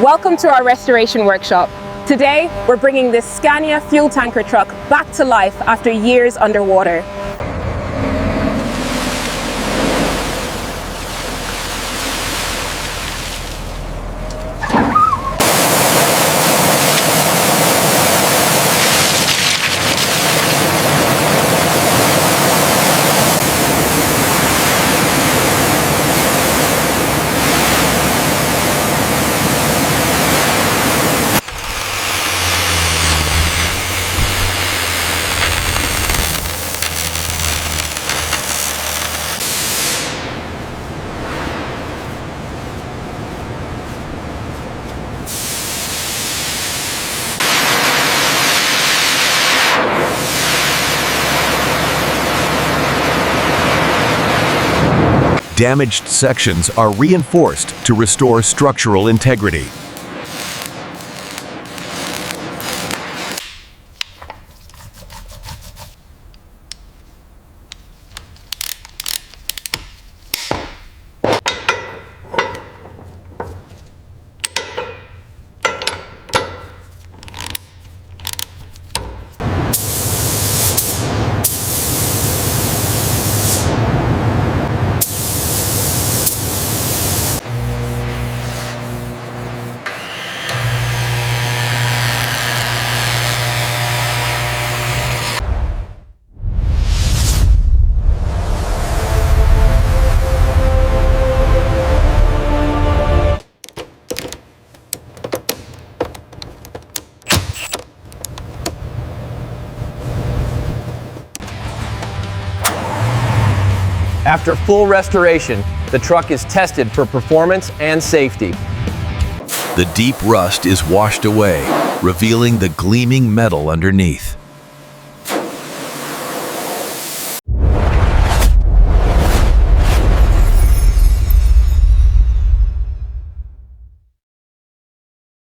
Welcome to our restoration workshop. Today, we're bringing this Scania fuel tanker truck back to life after years underwater. Damaged sections are reinforced to restore structural integrity. After full restoration, the truck is tested for performance and safety. The deep rust is washed away, revealing the gleaming metal underneath.